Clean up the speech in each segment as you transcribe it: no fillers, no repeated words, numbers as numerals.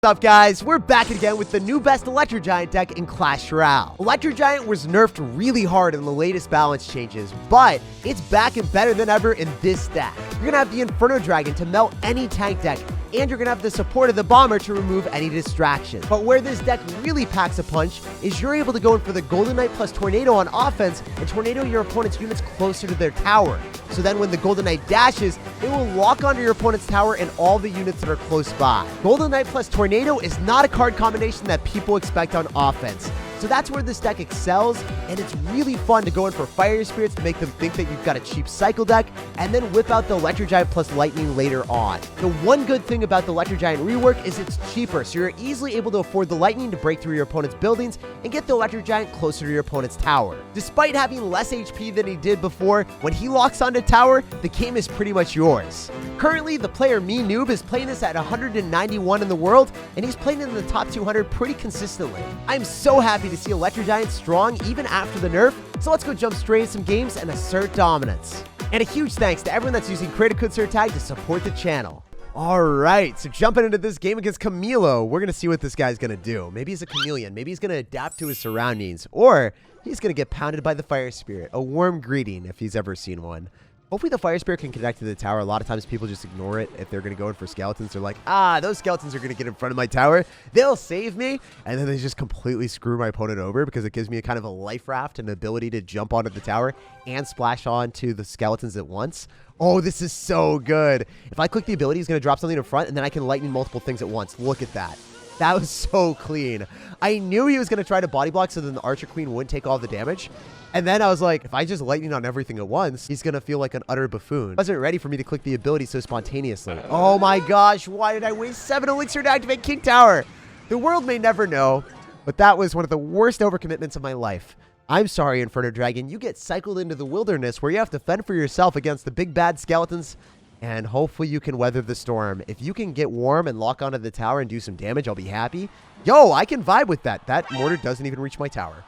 What's up, guys? We're back again with the new best Electro Giant deck in Clash Royale. Electro Giant was nerfed really hard in the latest balance changes, but it's back and better than ever in this deck. You're gonna have the Inferno Dragon to melt any tank deck, and you're gonna have the support of the Bomber to remove any distractions. But where this deck really packs a punch is you're able to go in for the Golden Knight plus Tornado on offense and tornado your opponent's units closer to their tower. So then when the Golden Knight dashes, it will lock onto your opponent's tower and all the units that are close by. Golden Knight plus Tornado is not a card combination that people expect on offense. So that's where this deck excels, and it's really fun to go in for Fire Spirits to make them think that you've got a cheap cycle deck, and then whip out the Electro Giant plus Lightning later on. The one good thing about the Electro Giant rework is it's cheaper, so you're easily able to afford the Lightning to break through your opponent's buildings and get the Electro Giant closer to your opponent's tower. Despite having less HP than he did before, when he locks onto tower, the game is pretty much yours. Currently, the player Me Noob is playing this at 191 in the world, and he's playing in the top 200 pretty consistently. I'm so happy to see Electro Giant strong even after the nerf, so let's go jump straight into some games and assert dominance. And a huge thanks to everyone that's using creator code SIRTAG to support the channel. Alright, so jumping into this game against Camilo, we're going to see what this guy's going to do. Maybe he's a chameleon, maybe he's going to adapt to his surroundings, or he's going to get pounded by the Fire Spirit. A warm greeting if he's ever seen one. Hopefully the Fire Spirit can connect to the tower. A lot of times people just ignore it if they're going to go in for skeletons. They're like, those skeletons are going to get in front of my tower. They'll save me. And then they just completely screw my opponent over because it gives me a kind of a life raft and an ability to jump onto the tower and splash onto the skeletons at once. Oh, this is so good. If I click the ability, he's going to drop something in front, and then I can lightning multiple things at once. Look at that. That was so clean. I knew he was going to try to body block so then the Archer Queen wouldn't take all the damage. And then I was like, if I just lightning on everything at once, he's going to feel like an utter buffoon. I wasn't ready for me to click the ability so spontaneously. Oh my gosh, why did I waste 7 elixir to activate King Tower? The world may never know, but that was one of the worst overcommitments of my life. I'm sorry, Inferno Dragon. You get cycled into the wilderness where you have to fend for yourself against the big bad skeletons, and hopefully you can weather the storm. If you can get warm and lock onto the tower and do some damage, I'll be happy. Yo, I can vibe with that. That mortar doesn't even reach my tower.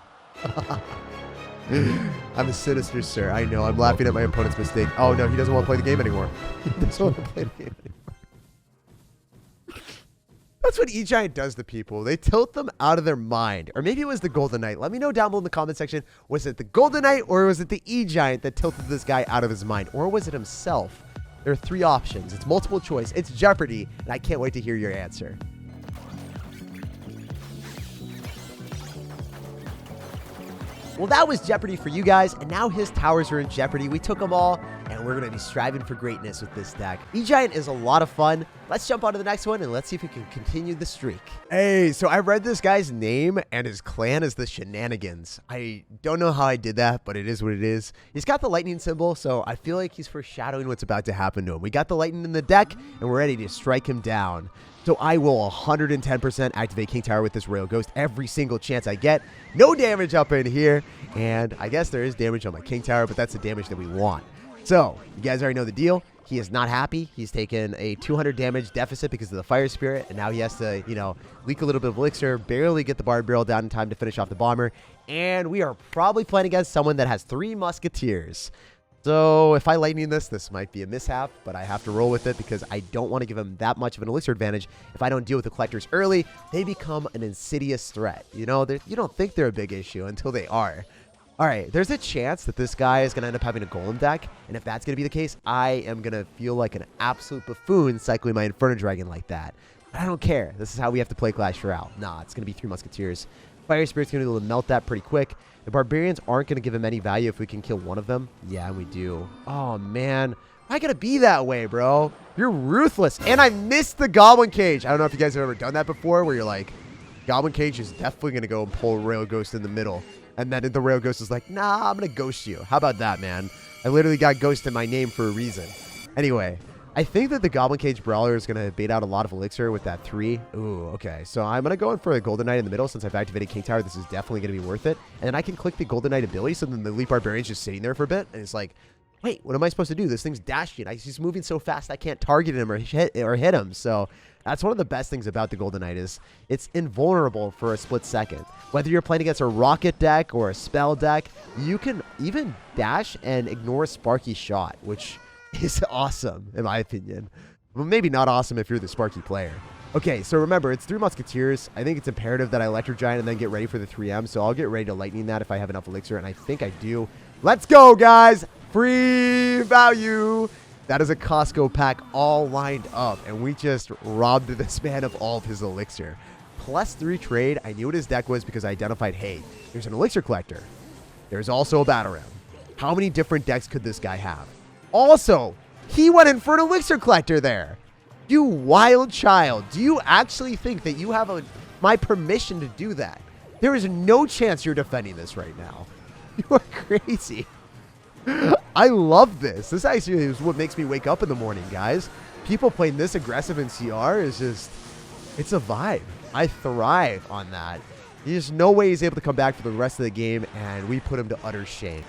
I'm a sinister sir. I know. I'm laughing at my opponent's mistake. Oh, no. He doesn't want to play the game anymore. He doesn't want to play the game anymore. That's what E-Giant does to people. They tilt them out of their mind. Or maybe it was the Golden Knight. Let me know down below in the comment section. Was it the Golden Knight or was it the E-Giant that tilted this guy out of his mind? Or was it himself? There are 3 options. It's multiple choice. It's Jeopardy. And I can't wait to hear your answer. Well, that was Jeopardy for you guys, and now his towers are in jeopardy. We took them all, and we're going to be striving for greatness with this deck. E-Giant is a lot of fun. Let's jump on to the next one, and let's see if we can continue the streak. Hey, so I read this guy's name, and his clan is the Shenanigans. I don't know how I did that, but it is what it is. He's got the lightning symbol, so I feel like he's foreshadowing what's about to happen to him. We got the lightning in the deck, and we're ready to strike him down. So I will 110% activate King Tower with this Royal Ghost every single chance I get. No damage up in here. And I guess there is damage on my King Tower, but that's the damage that we want. So you guys already know the deal. He is not happy. He's taken a 200 damage deficit because of the Fire Spirit. And now he has to, leak a little bit of elixir, barely get the Bard Barrel down in time to finish off the Bomber. And we are probably playing against someone that has 3 musketeers. So if I lightning this might be a mishap, but I have to roll with it because I don't want to give him that much of an elixir advantage. If I don't deal with the collectors early, they become an insidious threat. You don't think they're a big issue until they are. All right, there's a chance that this guy is going to end up having a golem deck, and if that's going to be the case, I am going to feel like an absolute buffoon cycling my Inferno Dragon like that. But I don't care. This is how we have to play Clash Royale. Nah, it's going to be 3 musketeers. Fire Spirit's going to be able to melt that pretty quick. The Barbarians aren't going to give him any value if we can kill one of them. Yeah, we do. Oh, man. Why gotta be that way, bro? You're ruthless. And I missed the Goblin Cage. I don't know if you guys have ever done that before where you're like, Goblin Cage is definitely going to go and pull a Royal Ghost in the middle. And then the Royal Ghost is like, nah, I'm going to ghost you. How about that, man? I literally got Ghost in my name for a reason. Anyway, I think that the Goblin Cage Brawler is going to bait out a lot of elixir with that 3. Ooh, okay. So I'm going to go in for a Golden Knight in the middle since I've activated King Tower. This is definitely going to be worth it. And then I can click the Golden Knight ability, so then the Elite Barbarian's just sitting there for a bit. And it's like, wait, what am I supposed to do? This thing's dashing. He's moving so fast I can't target him or hit him. So that's one of the best things about the Golden Knight is it's invulnerable for a split second. Whether you're playing against a rocket deck or a spell deck, you can even dash and ignore Sparky Shot, which is awesome in my opinion. Well, maybe not awesome if you're the Sparky player. Okay, so remember, it's 3 musketeers. I think it's imperative that I Electro Giant and then get ready for the 3M. So I'll get ready to lightning that if I have enough elixir, and I think I do. Let's go, guys. Free value. That is a Costco pack all lined up, and we just robbed this man of all of his elixir. +3 trade. I knew what his deck was because I identified, hey, there's an elixir collector. There's also a battle ram. How many different decks could this guy have? Also, he went in for an elixir collector there. You wild child. Do you actually think that you have my permission to do that? There is no chance you're defending this right now. You are crazy. I love this. This actually is what makes me wake up in the morning, guys. People playing this aggressive in CR is just, it's a vibe. I thrive on that. There's no way he's able to come back for the rest of the game, and we put him to utter shame.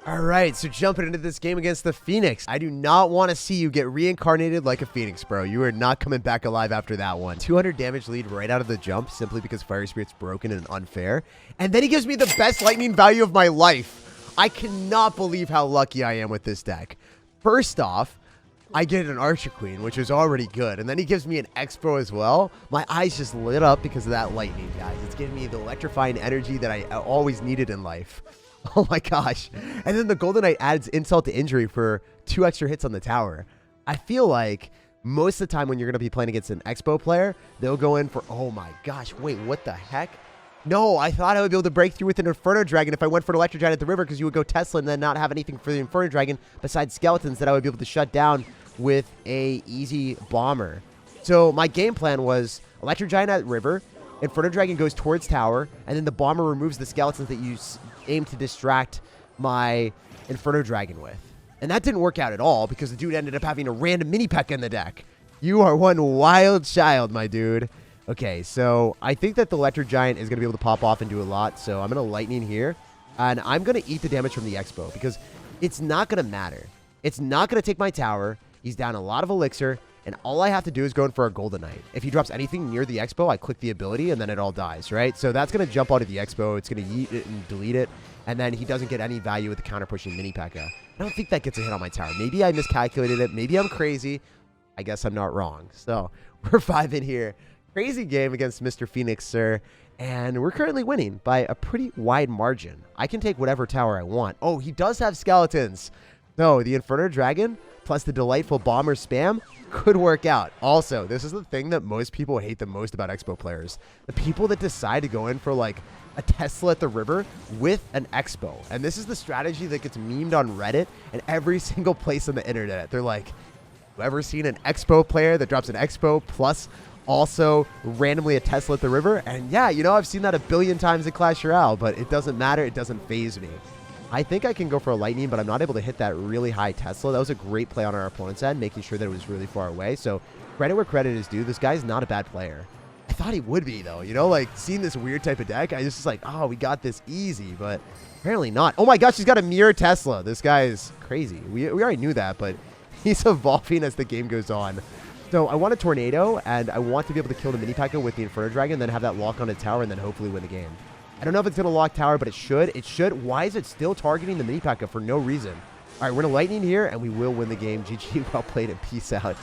All right, so jumping into this game against the Phoenix. I do not want to see you get reincarnated like a Phoenix, bro. You are not coming back alive after that one. 200 damage lead right out of the jump simply because Fire Spirit's broken and unfair. And then he gives me the best lightning value of my life. I cannot believe how lucky I am with this deck. First off, I get an Archer Queen, which is already good. And then he gives me an Expo as well. My eyes just lit up because of that lightning, guys. It's giving me the electrifying energy that I always needed in life. Oh my gosh. And then the Golden Knight adds insult to injury for 2 extra hits on the tower. I feel like most of the time when you're going to be playing against an Expo player, they'll go in for, oh my gosh, wait, what the heck? No, I thought I would be able to break through with an Inferno Dragon if I went for an Electro Giant at the river, because you would go Tesla and then not have anything for the Inferno Dragon besides skeletons that I would be able to shut down with a easy bomber. So my game plan was Electro Giant at river, Inferno Dragon goes towards tower, and then the bomber removes the skeletons that you aim to distract my Inferno Dragon with. And that didn't work out at all because the dude ended up having a random mini P.E.K.K.A in the deck. You are one wild child, my dude. Okay, so I think that the Electro Giant is going to be able to pop off and do a lot. So I'm going to Lightning here, and I'm going to eat the damage from the Expo because it's not going to matter. It's not going to take my tower. He's down a lot of elixir, and all I have to do is go in for a Golden Knight. If he drops anything near the Expo, I click the ability, and then it all dies, right? So that's going to jump onto the Expo. It's going to yeet it and delete it, and then he doesn't get any value with the counter-pushing mini P.E.K.K.A. I don't think that gets a hit on my tower. Maybe I miscalculated it. Maybe I'm crazy. I guess I'm not wrong. So we're 5 in here. Crazy game against Mr. Phoenix, sir. And we're currently winning by a pretty wide margin. I can take whatever tower I want. Oh, he does have skeletons. No, the Inferno Dragon plus the delightful bomber spam could work out. Also, this is the thing that most people hate the most about Expo players. The people that decide to go in for like a Tesla at the river with an Expo. And this is the strategy that gets memed on Reddit and every single place on the internet. They're like, have you ever seen an Expo player that drops an Expo plus also randomly a Tesla at the river? And yeah, you know, I've seen that a billion times in Clash Royale, but it doesn't matter. It doesn't faze me. I think I can go for a Lightning, but I'm not able to hit that really high Tesla. That was a great play on our opponent's end, making sure that it was really far away. So credit where credit is due. This guy's not a bad player. I thought he would be, though. You know, like, seeing this weird type of deck, I just was like, oh, we got this easy, but apparently not. Oh my gosh, he's got a mirror Tesla. This guy is crazy. We already knew that, but he's evolving as the game goes on. So I want a Tornado, and I want to be able to kill the mini P.E.K.K.A with the Inferno Dragon, then have that lock on a tower, and then hopefully win the game. I don't know if it's going to lock tower, but it should. It should. Why is it still targeting the mini P.E.K.K.A for no reason? All right, we're going to Lightning here, and we will win the game. GG, well played, and peace out.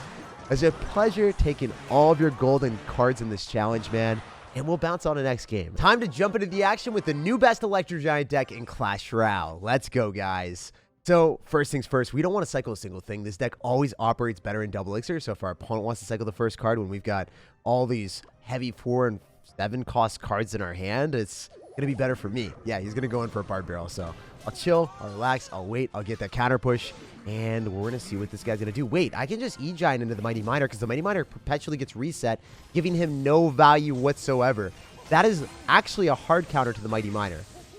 It's a pleasure taking all of your golden cards in this challenge, man. And we'll bounce on the next game. Time to jump into the action with the new best Electro Giant deck in Clash Royale. Let's go, guys. So, first things first, we don't want to cycle a single thing. This deck always operates better in double elixir. So if our opponent wants to cycle the first card when we've got all these heavy 4 and 7 cost cards in our hand, it's going to be better for me. Yeah, he's going to go in for a Bard Barrel. So I'll chill, I'll relax, I'll wait, I'll get that counter push, and we're going to see what this guy's going to do. Wait, I can just E-Giant into the Mighty Miner because the Mighty Miner perpetually gets reset, giving him no value whatsoever. That is actually a hard counter to the Mighty Miner.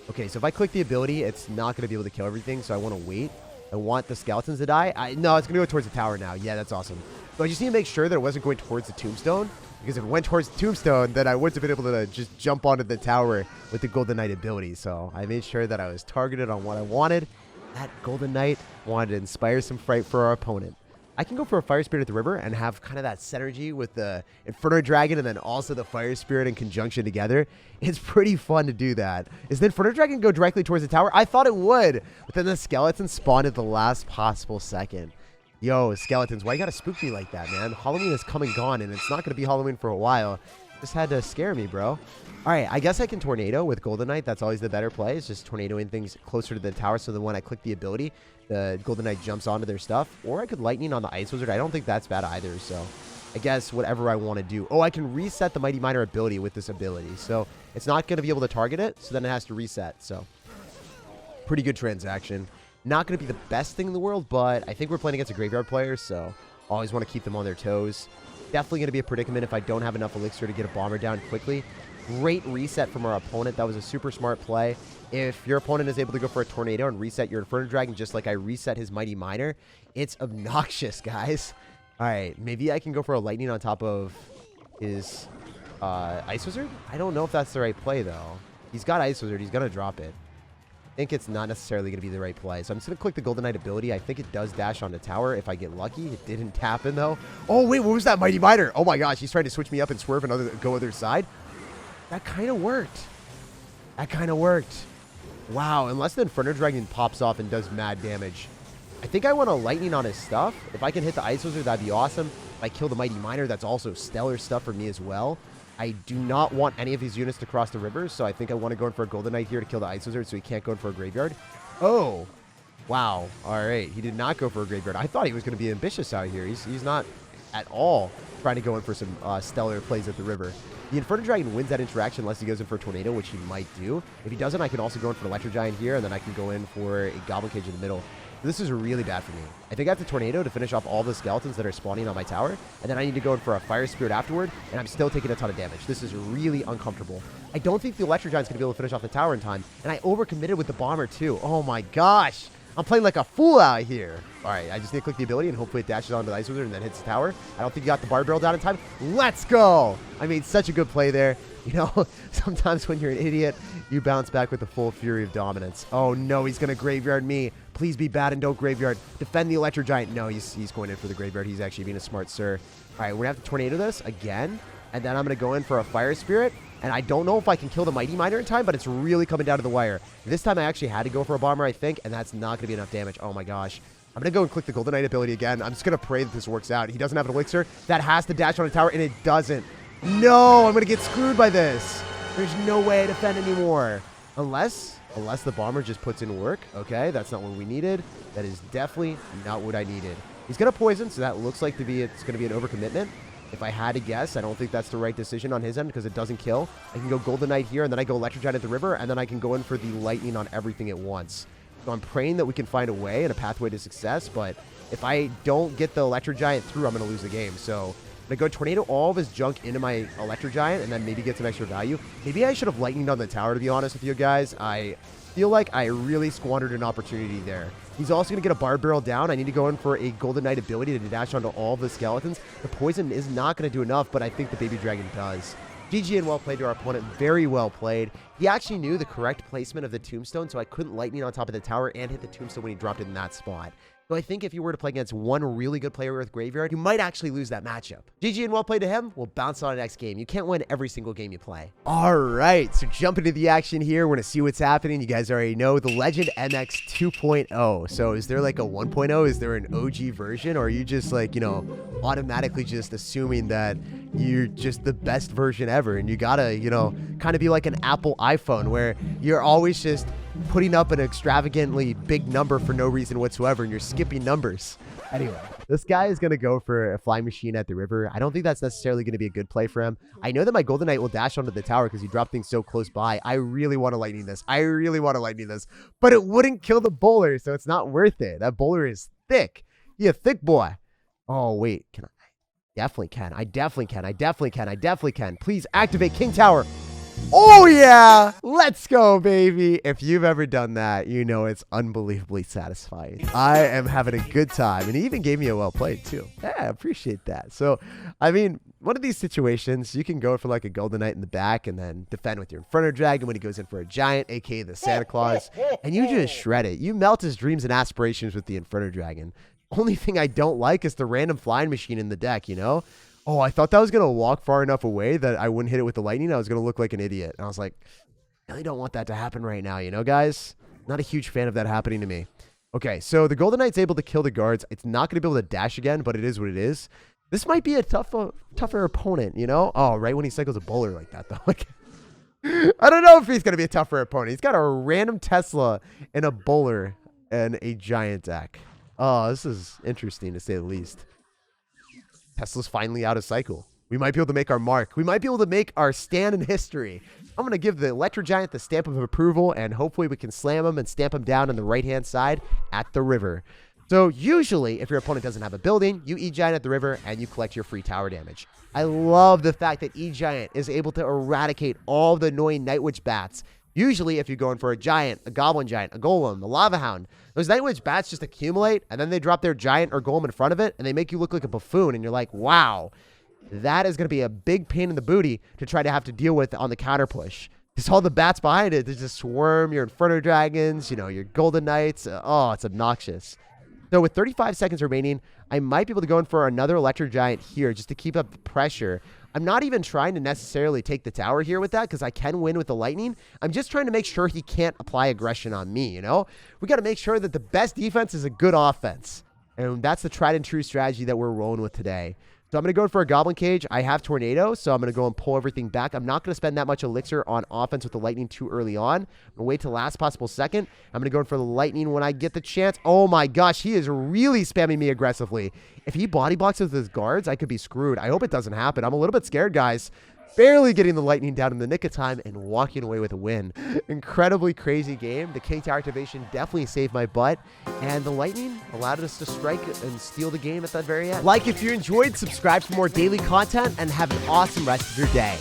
Okay, so if I click the ability, it's not going to be able to kill everything, so I want to wait. I want the skeletons to die. No, it's going to go towards the tower now. Yeah, that's awesome. So I just need to make sure that it wasn't going towards the tombstone, because if it went towards the tombstone, then I wouldn't have been able to just jump onto the tower with the Golden Knight ability. So I made sure that I was targeted on what I wanted. That Golden Knight wanted to inspire some fright for our opponent. I can go for a Fire Spirit at the river and have kind of that synergy with the Inferno Dragon and then also the Fire Spirit in conjunction together. It's pretty fun to do that. Is the Inferno Dragon go directly towards the tower? I thought it would, but then the skeleton spawned at the last possible second. Yo, skeletons, why you gotta spook me like that, man? Halloween is come and gone, and it's not gonna be Halloween for a while. Just had to scare me, bro. All right, I guess I can tornado with Golden Knight. That's always the better play. It's just tornadoing things closer to the tower, so that when I click the ability, the Golden Knight jumps onto their stuff. Or I could lightning on the Ice Wizard. I don't think that's bad either, so I guess whatever I want to do. Oh, I can reset the Mighty Miner ability with this ability, so it's not going to be able to target it, so then it has to reset. So pretty good transaction. Not going to be the best thing in the world, but I think we're playing against a graveyard player, so always want to keep them on their toes. Definitely going to be a predicament if I don't have enough elixir to get a bomber down quickly. Great reset from our opponent. That was a super smart play. If your opponent is able to go for a tornado and reset your Inferno Dragon just like I reset his Mighty Miner, it's obnoxious, guys. All right, maybe I can go for a lightning on top of his Ice Wizard? I don't know if that's the right play, though. He's got Ice Wizard. He's going to drop it. I think it's not necessarily going to be the right play. So I'm just going to click the Golden Knight ability. I think it does dash on the tower if I get lucky. It didn't happen, though. Oh, wait, what was that Mighty Miner? Oh, my gosh. He's trying to switch me up and swerve and go other side. That kind of worked. That kind of worked. Wow, unless the Inferno Dragon pops off and does mad damage. I think I want a lightning on his stuff. If I can hit the Ice Wizard, that'd be awesome. If I kill the Mighty Miner, that's also stellar stuff for me as well. I do not want any of these units to cross the rivers, so I think I want to go in for a Golden Knight here to kill the Ice Wizard so he can't go in for a graveyard. Oh, wow. All right, he did not go for a graveyard. I thought he was going to be ambitious out here. He's not at all trying to go in for some stellar plays at the river. The Inferno Dragon wins that interaction unless he goes in for a Tornado, which he might do. If he doesn't, I can also go in for an Electro Giant here, and then I can go in for a Goblin Cage in the middle. This is really bad for me. I think I have to Tornado to finish off all the skeletons that are spawning on my tower, and then I need to go in for a Fire Spirit afterward, and I'm still taking a ton of damage. This is really uncomfortable. I don't think the Electro Giant's going to be able to finish off the tower in time, and I overcommitted with the Bomber, too. Oh my gosh. I'm playing like a fool out here. All right, I just need to click the ability, and hopefully it dashes onto the Ice Wizard and then hits the tower. I don't think he got the Bar Barrel down in time. Let's go. I made such a good play there. You know, sometimes when you're an idiot, you bounce back with the full fury of dominance. Oh, no, he's going to graveyard me. Please be bad and don't graveyard. Defend the Electro Giant. No, he's going in for the graveyard. He's actually being a smart sir. All right, we're going to have to Tornado this again, and then I'm going to go in for a Fire Spirit. And I don't know if I can kill the Mighty Miner in time, but it's really coming down to the wire. This time I actually had to go for a Bomber, I think, and that's not going to be enough damage. Oh my gosh. I'm going to go and click the Golden Knight ability again. I'm just going to pray that this works out. He doesn't have an elixir. That has to dash on a tower, and it doesn't. No, I'm going to get screwed by this. There's no way I defend anymore. Unless the Bomber just puts in work. Okay, that's not what we needed. That is definitely not what I needed. He's going to poison, so that looks like it's going to be an overcommitment. If I had to guess, I don't think that's the right decision on his end because it doesn't kill. I can go Golden Knight here, and then I go Electro Giant at the river, and then I can go in for the Lightning on everything at once. So I'm praying that we can find a way and a pathway to success, but if I don't get the Electro Giant through, I'm going to lose the game. So I'm going to go Tornado all of his junk into my Electro Giant, and then maybe get some extra value. Maybe I should have Lightninged on the tower, to be honest with you guys. I feel like I really squandered an opportunity there. He's also going to get a Bar Barrel down. I need to go in for a Golden Knight ability to dash onto all the skeletons. The poison is not going to do enough, but I think the Baby Dragon does. GG and well played to our opponent. Very well played. He actually knew the correct placement of the tombstone, so I couldn't lightning on top of the tower and hit the tombstone when he dropped it in that spot. So I think if you were to play against one really good player with Graveyard, you might actually lose that matchup. GG and well played to him. We'll bounce on the next game. You can't win every single game you play. All right, so jump into the action here. We're going to see what's happening. You guys already know the Legend MX 2.0. So is there like a 1.0? Is there an OG version? Or are you just like, you know, automatically just assuming that you're just the best version ever? And you got to, you know, kind of be like an Apple iPhone where you're always just putting up an extravagantly big number for no reason whatsoever, and you're skipping numbers. Anyway, this guy is going to go for a Flying Machine at the river. I don't think that's necessarily going to be a good play for him. I know that my Golden Knight will dash onto the tower because he dropped things so close by. I really want to lightning this. But it wouldn't kill the bowler, so it's not worth it. That bowler is thick. You thick boy. Oh, wait. Can I? Definitely can. I definitely can. Please activate King Tower. Oh, yeah. Let's go, baby. If you've ever done that, you know it's unbelievably satisfying. I am having a good time. And he even gave me a well played, too. Yeah, I appreciate that. So, I mean, one of these situations, you can go for like a Golden Knight in the back and then defend with your Inferno Dragon when he goes in for a Giant, a.k.a. the Santa Claus. And you just shred it. You melt his dreams and aspirations with the Inferno Dragon. Only thing I don't like is the random Flying Machine in the deck, you know? Oh, I thought that was going to walk far enough away that I wouldn't hit it with the lightning. I was going to look like an idiot. And I was like, I really don't want that to happen right now, you know, guys? Not a huge fan of that happening to me. Okay, so the Golden Knight's able to kill the guards. It's not going to be able to dash again, but it is what it is. This might be a tougher opponent, you know? Oh, right when he cycles a bowler like that, though. Like, I don't know if he's going to be a tougher opponent. He's got a random Tesla and a bowler and a giant deck. Oh, this is interesting to say the least. Tesla's finally out of cycle. We might be able to make our mark. We might be able to make our stand in history. I'm going to give the Electro Giant the stamp of approval, and hopefully we can slam him and stamp him down on the right-hand side at the river. So usually, if your opponent doesn't have a building, you E-Giant at the river, and you collect your free tower damage. I love the fact that E-Giant is able to eradicate all the annoying Night Witch bats. Usually, if you're going for a Giant, a Goblin Giant, a Golem, a Lava Hound, those Night Witch bats just accumulate, and then they drop their Giant or Golem in front of it, and they make you look like a buffoon, and you're like, wow. That is going to be a big pain in the booty to try to have to deal with on the counter push. Because all the bats behind it, they just swarm your Inferno Dragons, you know, your Golden Knights. Oh, it's obnoxious. So with 35 seconds remaining, I might be able to go in for another Electro Giant here just to keep up the pressure. I'm not even trying to necessarily take the tower here with that because I can win with the Lightning. I'm just trying to make sure he can't apply aggression on me, you know? We got to make sure that the best defense is a good offense. And that's the tried and true strategy that we're rolling with today. So I'm going to go for a Goblin Cage. I have Tornado, so I'm going to go and pull everything back. I'm not going to spend that much elixir on offense with the Lightning too early on. I'm going to wait till last possible second. I'm going to go in for the Lightning when I get the chance. Oh my gosh, he is really spamming me aggressively. If he body blocks with his guards, I could be screwed. I hope it doesn't happen. I'm a little bit scared, guys. Barely getting the Lightning down in the nick of time and walking away with a win. Incredibly crazy game. The King Tower activation definitely saved my butt. And the Lightning allowed us to strike and steal the game at that very end. Like if you enjoyed, subscribe for more daily content, and have an awesome rest of your day.